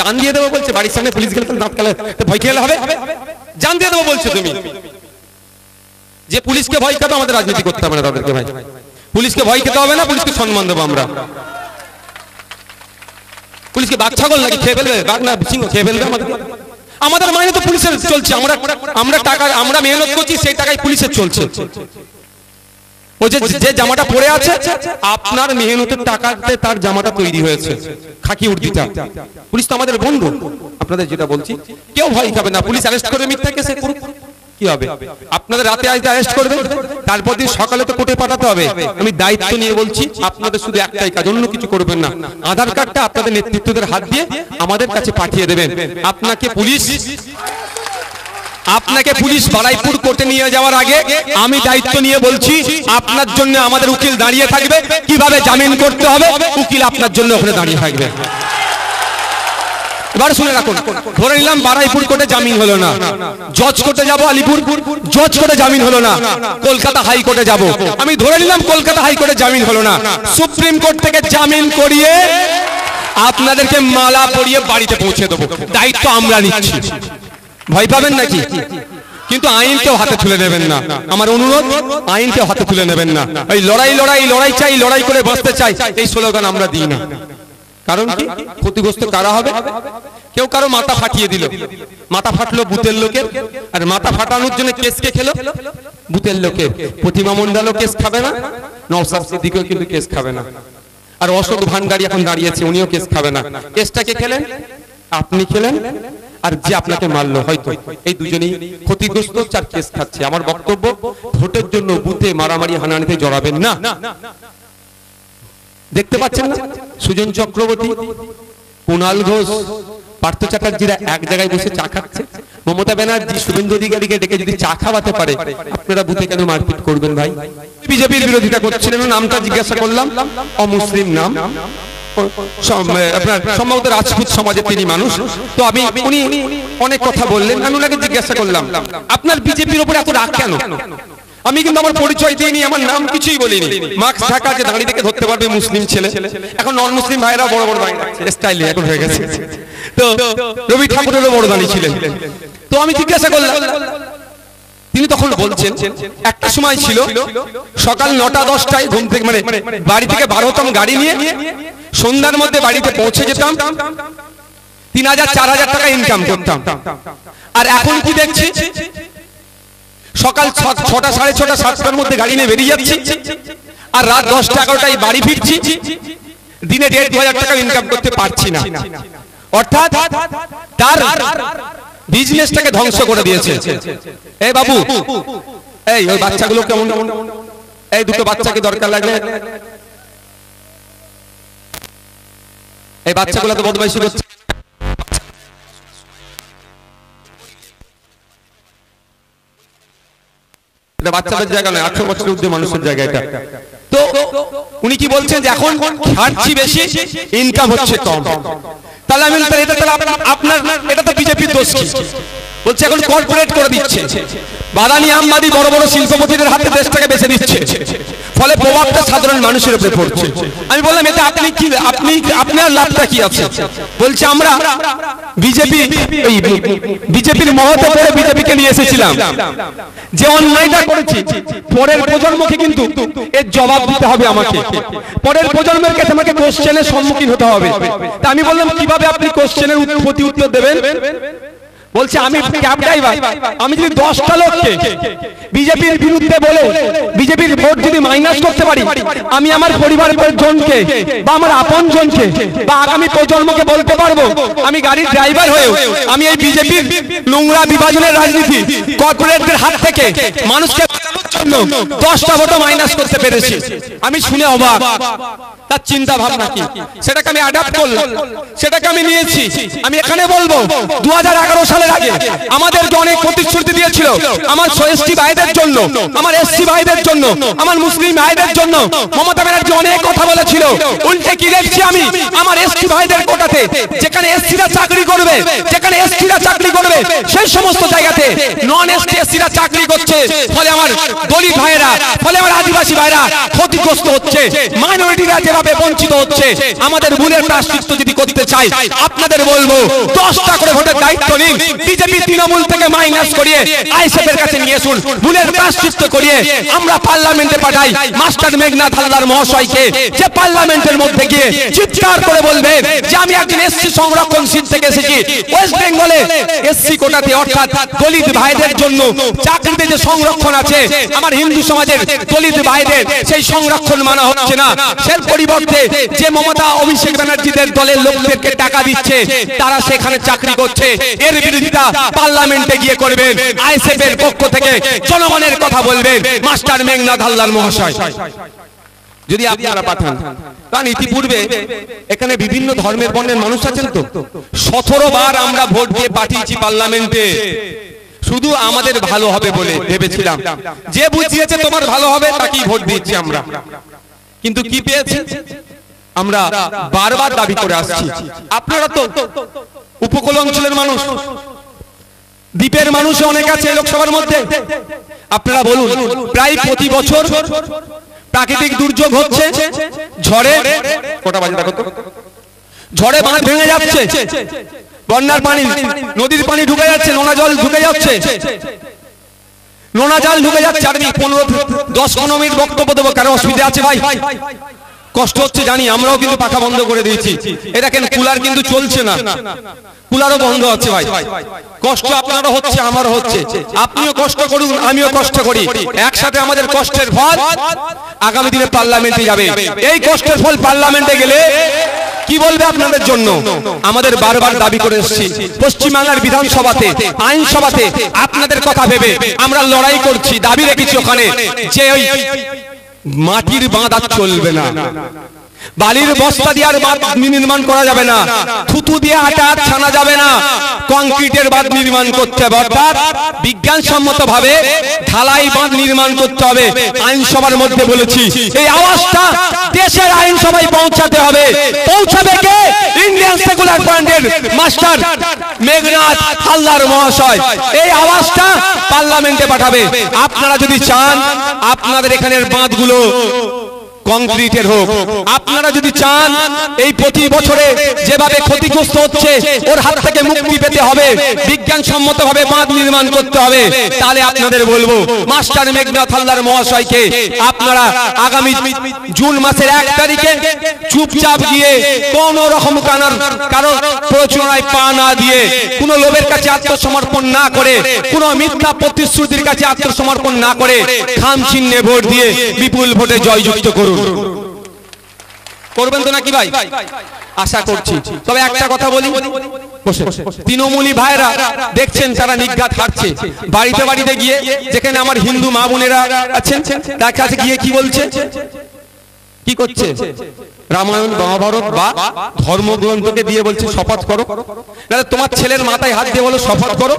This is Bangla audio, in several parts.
জান দিয়ে দেবো বলছে, বাড়ির সামনে পুলিশ গেলে দাঁত কালে ভয় খেলে হবে, জান দিয়ে দেবো বলছে তুমি। যে পুলিশকে ভয় খেতে আমাদের রাজনীতি করতে হবে না তাদেরকে ভাই, পুলিশকে ভয় খেতে হবে না, পুলিশকে সম্মান দেবো আমরা। পুলিশকে বাঘ ছাগল নাকি খেয়ে ফেলবে, বাঘ না সিংহ খেয়ে ফেলবে আমাদের মাইনে তো পুলিশের চলছে, আমরা টাকা আমরা মেহনত করছি, সেই টাকায় পুলিশের চলছে। ও যে জামাটা পরে আছে আপনার মেহনতের টাকাতে তার জামাটা তৈরি হয়েছে, খাকি উর্দিটা। পুলিশ তো আমাদের বন্ধু, আপনাদের যেটা বলছি কেউ ভয় খাবে না। পুলিশ অ্যারেস্ট করে মিথ্যা কেসে করুক, কি হবে? আপনাদের রাতে আজকে অ্যারেস্ট করবে, তারপর দিন সকালে তো কোর্টে পাঠাতে হবে। আমি দায়িত্ব নিয়ে বলছি, আপনাদের শুধু একটাই কাজ, অন্য কিছু করবেন না। আধার কার্ডটা আপনাদের নেতৃত্বদের হাত দিয়ে আমাদের কাছে পাঠিয়ে দেবেন। আপনাকে পুলিশ বারাইপুর কোর্টে নিয়ে যাওয়ার আগে আমি দায়িত্ব নিয়ে বলছি, আপনার জন্য আমাদের উকিল দাঁড়িয়ে থাকবে, কিভাবে জামিন করতে হবে উকিল আপনার জন্য ওখানে দাঁড়িয়ে থাকবে। এবার শুনে রাখুন, ধরে নিলাম বারাইপুর কোর্টে জামিন হলো না, জজ কোর্টে যাব আলিপুর, জজ কোর্টে জামিন হলো না, কলকাতা হাইকোর্টে যাব। আমি ধরে নিলাম কলকাতা হাইকোর্টে জামিন হলো না, সুপ্রিম কোর্ট থেকে জামিন করিয়ে আপনাদেরকে মালা পরিয়ে বাড়িতে পৌঁছে দেবো, দায়িত্ব আমরা নিচ্ছি। ভয় পাবেন নাকি? কিন্তু আইনকেও হাতে তুলে নেবেন না, আমার অনুরোধ, আইনকেও হাতে তুলে নেবেন না। এই লড়াই লড়াই লড়াই চাই, লড়াই করে বাঁচতে চাই, এই স্লোগান আমরা দিই না। কারণ কি? ক্ষতিগ্রস্ত কারা হবে? কেউ কারো মাথা ফাটিয়ে দিল, মাথা ফাটলো বুথের লোকের, আর মাথা ফাটানোর জন্য কেসকে খেলো বুথের লোকের। প্রতিমা মণ্ডলও কেস খাবে না, নওশাদ সিদ্দিকীও কিন্তু কেস খাবে না, আর অশোক ভান্ডারী এখন দাঁড়িয়েছে উনিও কেস খাবে না। কেসটাকে খেলেন আপনি, খেলেন আর যে আপনাকে মারলো হয়তো, এই দুজনেই ক্ষতিগ্রস্ত, চার কেস খাচ্ছে। আমার বক্তব্য, ভোটের জন্য বুথে মারামারি হানাহানিতে জড়াবেন না। দেখতে পাচ্ছেন না, সুজন চক্রবর্তী, কুণাল ঘোষ, পার্থ চ্যাটার্জিরা এক জায়গায় বসে চা খাচ্ছে। মমতা ব্যানার্জি শুভেন্দু অধিকারীকে ডেকে যদি চা খাওয়াতে পারে, আপনারা বুথে কেন মারপিট করবেন ভাই? বিজেপির বিরোধিতা করছিলেন, নামটা জিজ্ঞাসা করলাম, অমুসলিম নাম, আপনার সম্ভবত রাজপুত সমাজের তিনি মানুষ। তো উনি অনেক কথা বললেন, আমি ওনাকে জিজ্ঞাসা করলাম আপনার বিজেপির উপরে এত রাগ কেন? আমি কিন্তু আমার পরিচয় দিইনি, আমার নাম কিছুই বলিনি। মাস্ক ঢাকা, যে দাঁড়িয়ে থেকে ধরতে পারবে মুসলিম ছেলে। এখন নন মুসলিম ভাইরা বড় বড় দাঁড়িয়ে স্টাইলে এখন হয়ে গেছে। তো রবি ঠাকুরেরও বড় দাঁড়িয়ে ছিলেন। তো আমি জিজ্ঞাসা করলাম, তিনি তখন বলছেন একটা সময় ছিল সকাল 9টা-10টায় ঘুম থেকে মানে বাড়ি থেকে বার হতাম গাড়ি নিয়ে, সন্ধ্যার মধ্যে বাড়িতে পৌঁছে যেতাম, 3000-4000 টাকা ইনকাম করতাম। আর এখন কি দেখছি, সকাল 6টা, 6:30, 7টার মধ্যে গাড়ি নিয়ে বেরিয়ে যাচ্ছি, আর রাত 10টা-11টায় বাড়ি ফিরছি, দিনে 1,500 টাকা ইনকাম করতে পারছি না। অর্থাৎ তার বিজনেসটাকে ধ্বংস করে দিয়েছে। এই বাবু, এই ওই বাচ্চাগুলো কেমন, এই দুটো বাচ্চাকে দরকার লাগলে, এই বাচ্চাগুলো তো বদমাইশি করছে। এটা বাচ্চাদের জায়গা নয়, 18 বছরের ঊর্ধ্বে মানুষের জায়গা এটা। তো উনি কি বলছেন যে এখন খাচ্ছি বেশি, ইনকাম হচ্ছে কম। তাহলে আমি আপনার এটা তো বিজেপির দোষ কি? বলছে এখন কর্পোরেট করে দিচ্ছে, বাদানি আমবাদি বড় বড় শিল্পপতিদের হাতে দেশটাকে বেঁচে দিচ্ছে, ফলে প্রভাবটা সাধারণ মানুষের উপরে পড়ছে। আমি বললাম এতে আপনি কি, আপনার লাভটা কি আছে? বলছে আমরা বিজেপির মহতে পড়ে বিজেপিকে নিয়ে এসেছিলাম, যে অন্যায়টা করেছি পরের প্রজন্মকে কিন্তু এর জবাব দিতে হবে আমাকে, পরের প্রজন্মের কাছে আমাকে কোশ্চেনের সম্মুখীন হতে হবে। তা আমি বললাম কিভাবে আপনি কোশ্চেনের প্রতি উত্তর দেবেন? বলছে আমি ক্যাব ড্রাইভার, আমি যদি 10টা লোককে বিজেপির বিরুদ্ধে বলে বিজেপির ভোট যদি মাইনাস করতে পারি, আমি আমার পরিবারের জনকে বা আমার আপন জনকে বা আগামী প্রজন্মকে বলতে পারবো আমি গাড়ির ড্রাইভার হয়েও আমি এই বিজেপির নোংরা বিভাজনের রাজনীতি, কর্পোরেটদের হাত থেকে মানুষকে বাঁচানোর জন্য 10টা ভোট মাইনাস করতে পেরেছি। আমি শুনে অবাক, তার চিন্তা ভাবনা কি, সেটাকে আমি অ্যাডাপ্ট করলাম, সেটাকে আমি নিয়েছি। আমি এখানে বলবো 2011 সালের আগে আমাদেরকে অনেক প্রতিশ্রুতি দিয়েছিল, আমার এসটি ভাইদের জন্য, আমার এসসি ভাইদের জন্য, আমার মুসলিম ভাইদের জন্য মমতা ব্যানার্জি অনেক কথা বলেছিল। উল্টে কি দেখছি আমি, আমার এসটি ভাইদের কোটাতে যেখানে এসসিরা চাকরি করবে, যেখানে এসটিরা চাকরি করবে, সেই সমস্ত জায়গাতে নন এসটি এসসিরা চাকরি করছে, ফলে আমার দলিত ভাইরা, ফলে আমার আদিবাসী ভাইরা ক্ষতিগ্রস্ত হচ্ছে, মাইনরিটিরা যেভাবে বঞ্চিত হচ্ছে। আমাদের ভুলের প্রায়শ্চিত্ত যদি করতে চাই, আপনাদের বলবো 10টা করে ভোটের দায়িত্ব নিন, বিজেপি তৃণমূল থেকে মাইনাস করিয়ে আইএসএফ এর কাছে নিয়ে আসুন, ভুলের প্রায়শ্চিত্ত করিয়ে আমরা পার্লামেন্টে পাঠাই মাস্টার মেঘনাথ হালদার মহাশয়কে, যে পার্লামেন্টের মধ্যে গিয়ে চিৎকার করে বলবে যে আমি একজন এসসি সংরক্ষণশীল থেকে এসেছি, ওয়েস্ট বেঙ্গলে এসসি কোটাতে অর্থাৎ দলিত ভাইদের জন্য চাকরিতে যে সংরক্ষণ আছে, আমার হিন্দু সমাজের দলিত ভাইদের সেই সংরক্ষণ মানা হচ্ছে না। সেই পরিবর্তে যে মমতা অভিষেক ব্যানার্জিদের দলের লোকদেরকে টাকা দিচ্ছে, তারা সেখানে চাকরি করছে, এর বিরোধিতা পার্লামেন্টে গিয়ে করবেন, আইএসএফ এর পক্ষ থেকে জনগণের কথা বলবেন মাস্টার মেঘনাথ হালদার মহাশয়। যদি আপনারা পাঠান, কারণ ইতিপূর্বে এখানে বিভিন্ন ধর্মের বর্ণের মানুষ আছেন, তো 17 বার আমরা ভোট দিয়ে পাঠিয়েছি পার্লামেন্টে, শুধু আমাদের ভালো হবে বলে ভেবেছিলাম, যে বুঝিয়েছে তোমার ভালো হবে তাকেই ভোট দিচ্ছি আমরা। কিন্তু কি পেয়েছি? আমরা বারবার দাবি করে আসছি, আপনারা তো উপকূল অঞ্চলের মানুষ, দ্বীপের মানুষ অনেক আছে লোকসভার মধ্যে, আপনারা বলুন, প্রায় প্রতি বছর প্রাকৃতিক দুর্যোগ হচ্ছে, ঝড়ে কটা বাজে দেখো তো, ঝড়ে বাঁধ ভেঙে যাচ্ছে, বন্যার পানি, নদীর পানি ঢুকে যাচ্ছে, নোনা জল ঢুকে যাচ্ছে, নোনা জল ঢুকে যাচ্ছে। আর 10-15 মিনিট বক্তব্য দেবো, কারো অসুবিধা আছে ভাই? কষ্ট হচ্ছে জানি, আমরাও কিন্তু পাখা বন্ধ করে দিয়েছি। এই দেখেন কুলার কিন্তু চলছে না, কুলারও বন্ধ আছে ভাই। কষ্ট আপনারও হচ্ছে, আমারও হচ্ছে, আপনিও কষ্ট করুন, আমিও কষ্ট করি, একসাথে আমাদের কষ্টের ফল আগামী দিনে পার্লামেন্টে যাবে। এই কষ্টের ফল পার্লামেন্টে গেলে কি বলবে আপনাদের জন্য? আমাদের বারবার দাবি করে এসেছি, পশ্চিমবাংলার বিধানসভাতে, আইনসভাতে আপনাদের কথা ভেবে আমরা লড়াই করছি, দাবি রেখেছি ওখানে যে ওই মাটির বাঁধ আর চলবে না, বালির বস্তা দিয়ে আর বাঁধ নির্মাণ করা যাবে না, থুতু দিয়ে আটা ছানা যাবে না, কংক্রিটের বাঁধ নির্মাণ করতে হবে, অর্থাৎ বিজ্ঞানসম্মত ভাবে ঢালাই বাঁধ নির্মাণ করতে হবে। আইনসভার মধ্যে বলেছি, এই আওয়াজটা দেশের আইনসভায় পৌঁছাতে হবে। পৌঁছাবে কে? ইন্ডিয়ান সেকুলার ফ্রন্টের মাস্টার মেঘনাথ হালদার মহাশয় এই আওয়াজটা পার্লামেন্টে পাঠাবে। আপনারা যদি চান আপনাদের এখানের বাঁধগুলো কংক্রিটের হোক, আপনারা যদি চান এই প্রতি বছরে যেভাবে ক্ষতিগ্রস্ত হচ্ছে ওর হাত থেকে মুক্তি পেতে হবে, বিজ্ঞানসম্মত ভাবে বাঁধ নির্মাণ করতে হবে, তাহলে আপনাদের বলবো মাস্টার মেঘনাথ হালদার মহাশয়কে আপনারা আগামী জুন মাসের 1 তারিখে চুপচাপ গিয়ে কোন রকম কারো প্ররোচনায় পা না দিয়ে, কোন লোভের কাছে আত্মসমর্পণ না করে, কোন মিথ্যা প্রতিশ্রুতির কাছে আত্মসমর্পণ না করে খাম চিহ্নে ভোট দিয়ে বিপুল ভোটে জয়যুক্ত করুন। করবেন তো নাকি ভাই? আশা করছি। তবে একটা কথা বলি, তৃণমূলী ভাইরা দেখছেন তারা নিঘাত হারছে, বাড়িতে বাড়িতে গিয়ে যেখানে আমার হিন্দু মা বোনেরা আছেন তার কাছে গিয়ে কি বলছে, কি করছে? রামায়ণ মহাভারত বা ধর্মগ্রন্থকে দিয়ে বলছে শপথ করো, তোমার ছেলের মাথায় হাত দিয়ে বলো শপথ করো,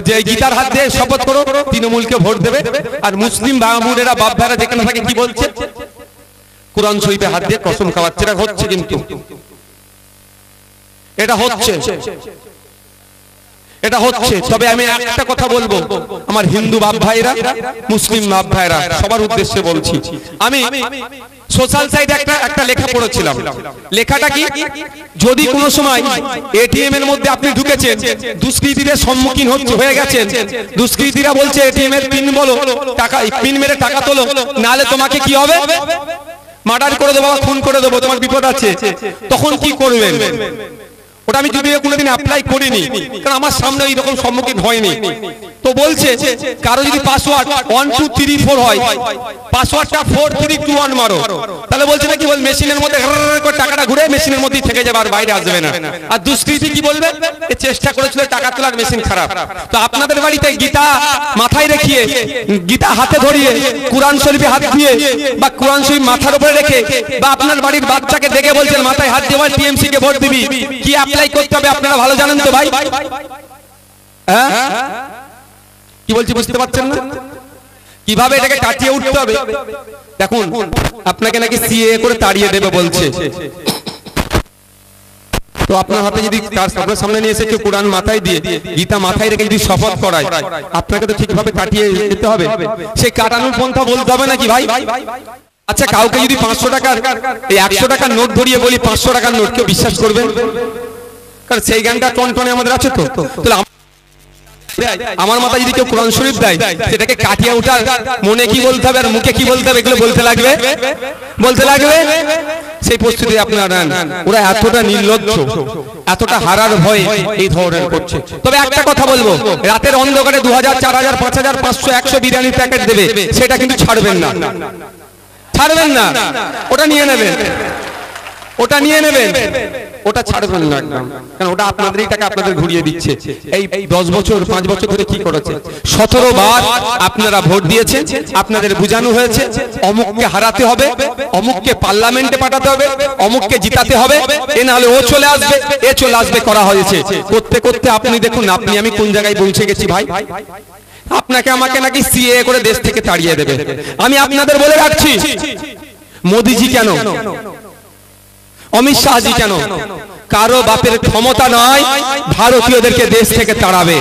যে গীতার হাত দিয়ে শপথ করো তৃণমূলকে ভোট দেবে। আর মুসলিম বাবুরেরা বাপ ভাইরা যেখানে থাকে কি বলছে? কুরআন শরীফে হাত দিয়ে কসম খাওয়াচ্ছে। এটা হচ্ছে, কিন্তু এটা হচ্ছে, এটা হচ্ছে। তবে আমি একটা কথা বলবো, আমার হিন্দু বাপ ভাইরা, মুসলিম বাপ ভাইরা সবার উদ্দেশ্যে বলছি, আমি সোশ্যাল সাইটে একটা লেখা পড়েছিলাম। লেখাটা কি? যদি কোনো সময় এটিএম এর মধ্যে আপনি ঢুকেছেন, দুষ্কৃতীদের সম্মুখীন হয়ে গেছেন, দুষ্কৃতীরা বলছে এটিএম এর পিন বলো, টাকা পিন মেরে টাকা তোলো, নালে তোমাকে কি হবে? মার্ডার করে দেবো, খুন করে দেবো, তোমার বিপদ আছে। তখন কি করবেন? ওটা আমি যদিও কোনোদিন অ্যাপ্লাই করিনি, কারণ আমার সামনে এইরকম সম্মুখীন হয়নি। তো বলছে কারো যদি পাসওয়ার্ড 1234 হয়, পাসওয়ার্ডটা 4321 মারো, তাহলে বলছে নাকি মেশিনের মধ্যে টাকাটা ঘুরে মেশিনের মধ্যেই থেকে যাবে, আর বাইরে আসবে না। আর দুষ্কৃতী কি বলবে? এ চেষ্টা করেছিল টাকা তোলার, মেশিন খারাপ। তো আপনাদের বাড়িতে গীতা মাথায় রেখে, গীতা হাতে ধরিয়ে, কুরআন শরীফে হাত দিয়ে বা কুরআন শরীফ মাথার উপরে রেখে, বা আপনার বাড়ির বাচ্চাকে দেখে বলছেন মাথায় হাত দিয়ে টিএমসি কে ভোট দিবি, কি অ্যাপ্লাই করতে হবে আপনারা ভালো জানেন তো ভাই? হ্যাঁ, কি বলছি বুঝতে পারছেন না? কিভাবে এটাকে কাটিয়ে উঠতে হবে? দেখুন, আপনাকে নাকি সিএ করে তাড়িয়ে দেবে বলছে। তো আপনার হাতে যদি তার সামনে নিয়ে এসে কেউ কোরআন মাথায় দিয়ে গীতা মাথায় রেখে যদি শপথ করায়, আপনাকে তো ঠিকভাবে কাটিয়ে যেতে হবে। সেই কাটানোর পন্থা বলতে হবে নাকি ভাই? আচ্ছা, কাউকে যদি 500 টাকার এই 100 টাকার নোট ধরিয়ে বলি 500 টাকার নোট, কেউ বিশ্বাস করবেন? কারণ সেই জ্ঞানটা টনটনে আমাদের আছে। তো তাহলে আমার মাথায় যদি কেউ কোরআন শরীফ দেয়, সেটাকে কাটিয়ে ওঠার মনে কি বলতে হবে আর মুখে কি বলতে হবে, এগুলো বলতে লাগবে। সেই প্রস্তুতি আপনারা নেন। ওরা এতটা নির্লজ্জ, এতটা হারার ভয়ে এই ধরনের করছে। তবে একটা কথা বলবো, রাতের অন্ধকারে 2000, 4000, 5000, 500, 100 বিরিয়ানির প্যাকেট দেবে, সেটা কিন্তু ছাড়বেন না, ওটা নিয়ে নেবেন, ওটা ছাড়বেন না একদম। কারণ ওটা আপনাদেরই টাকা আপনাদের ঘুরিয়ে দিচ্ছে। এই 10 বছর 5 বছর ধরে কি করেছে? 17 বার আপনারা ভোট দিয়েছেন, আপনাদের বুঝানো হয়েছে অমুককে হারাতে হবে, অমুককে পার্লামেন্টে পাঠাতে হবে, অমুককে জিতাতে হবে, এ না হলে ও চলে আসবে, এ চলে আসবে করা হয়েছে। করতে করতে আপনি দেখুন আমি কোন জায়গায় পৌঁছে গেছি ভাই। আপনাকে আমাকে নাকি সিএ করে দেশ থেকে তাড়িয়ে দেবে। আমি আপনাদের বলে রাখছি, মোদিজি কেন, অমিত শাহজি কেন, কারো বাপের ক্ষমতা নয় ভারতীয়দেরকে দেশ থেকে তাড়াবে।